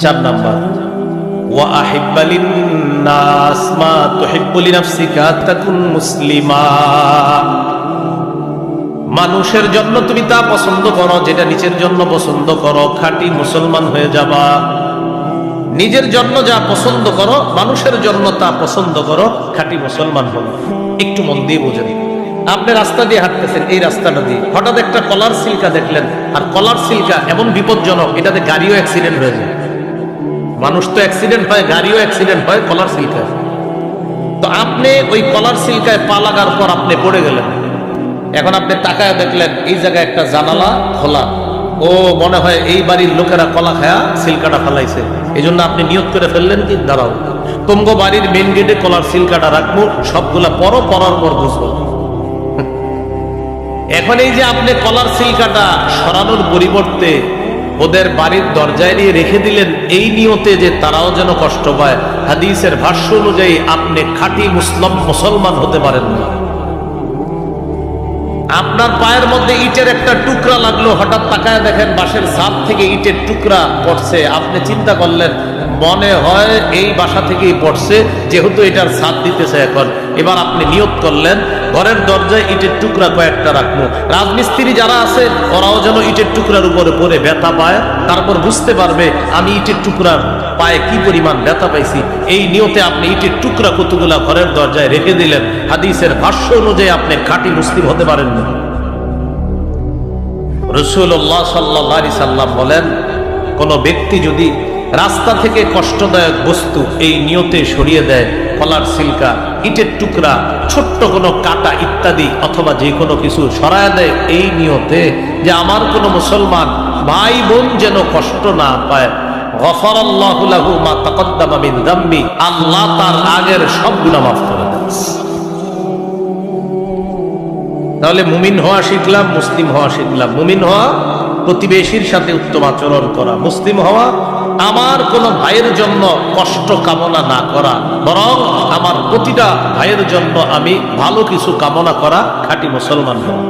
4 number, ওয়া আহিব্বা লিন-নাস মা তুহিব্বু লিনাফসিকা তাকুন মুসলিমা। মানুষের জন্য তুমি তা পছন্দ করো যেটা নিজের জন্য পছন্দ করো, খাঁটি মুসলমান হয়ে যাবা। নিজের জন্য যা পছন্দ করো, মানুষের জন্য তা পছন্দ করো, খাঁটি মুসলমান হলো। একটু মন দিয়ে বুঝেন, আপনি রাস্তা দিয়ে হাঁটতেছেন, এই রাস্তাটা দিয়ে হঠাৎ একটা কলার সিল্কা দেখলেন, আর কলার সিল্কা এমন বিপজ্জনক, এটাতে গাড়িও অ্যাক্সিডেন্ট হয়ে যায়। মানুষ তো অ্যাক্সিডেন্ট হয়, গাড়িও অ্যাক্সিডেন্ট হয় কলার সিল্কায়। তো আপনি ওই কলার সিল্কায় পা লাগার পর আপনি পড়ে গেলেন। এখন আপনি তাকায় দেখলেন এই জায়গায় একটা জানালা খোলা, ও মনে হয় এই বাড়ির লোকেরা কলা খায়া সিল্কাটা ফেলাইছে। এই জন্য আপনি নিয়ত করে ফেললেন কি, দাঁড়াও তোমগো বাড়ির মেন গেটে কলার সিল্কাটা রাখবো, সবগুলা পরার পর বুঝবো। এখন এই যে আপনি কলার সিল্কাটা সরানোর পরিবর্তে ওদের বাড়ির দরজায় নিয়ে রেখে দিলেন, এই নিয়তে যে তারাও যেন কষ্ট পায়। হাদিসের ভাষ্য অনুযায়ী আপনি খাঁটি মুসলমান হতে পারেন না। আপনার পায়ের মধ্যে ইটের একটা টুকরা লাগলো, হঠাৎ তাকায় দেখেন বাঁশের ছাদ থেকে ইটের টুকরা পড়ছে। আপনি চিন্তা করলেন মনে হয় এই বাসা থেকেই পড়ছে, যেহেতু এটার ছাদ দিতেছে। এখন এবার আপনি নিয়ত করলেন ঘরের দরজায় ইটের টুকরা কয়েকটা রাখবো। রাজমিস্ত্রি যারা আছে ওরাও যেন ইটের টুকরার উপরে পড়ে ব্যথা পায়, তারপর বুঝতে পারবে আমি ইটের টুকরার পায়ে কি পরিমাণ ব্যথা পাইছি। এই নিয়তে আপনি ইটের টুকরা কতগুলা ঘরের দরজায় রেখে দিলেন। হাদিসের ভাষ্য অনুযায়ী আপনি খাঁটি মুসলিম হতে পারেন না। রাসূলুল্লাহ সাল্লাল্লাহু আলাইহি সাল্লাম বলেন, কোন ব্যক্তি যদি রাস্তা থেকে কষ্টদায়ক বস্তু এই নিয়তে সরিয়ে দেয়, কলার সিল্কা, ইটের টুকরা, ছোট্ট কোনো কাটা ইত্যাদি অথবা যে কোনো কিছু সরায় দেয় এই নিয়তে যে আমার কোনো মুসলমান ভাই বোন যেন কষ্ট না পায়, গফারাল্লাহু লাহু মা তাকদ্দামা মিন যামবি, আল্লাহ তার আগের সব গুনাহ মাফ করে দেন। তাহলে মুমিন হওয়া শিখলাম, মুসলিম হওয়া শিখলাম। মুমিন হওয়া প্রতিবেশীর সাথে উত্তম আচরণ করা, মুসলিম হওয়া আমার কোন ভাইয়ের জন্য কষ্ট কামনা না করা, বরং আমার প্রতিটা ভাইয়ের জন্য আমি ভালো কিছু কামনা করা, খাঁটি মুসলমান হওয়া।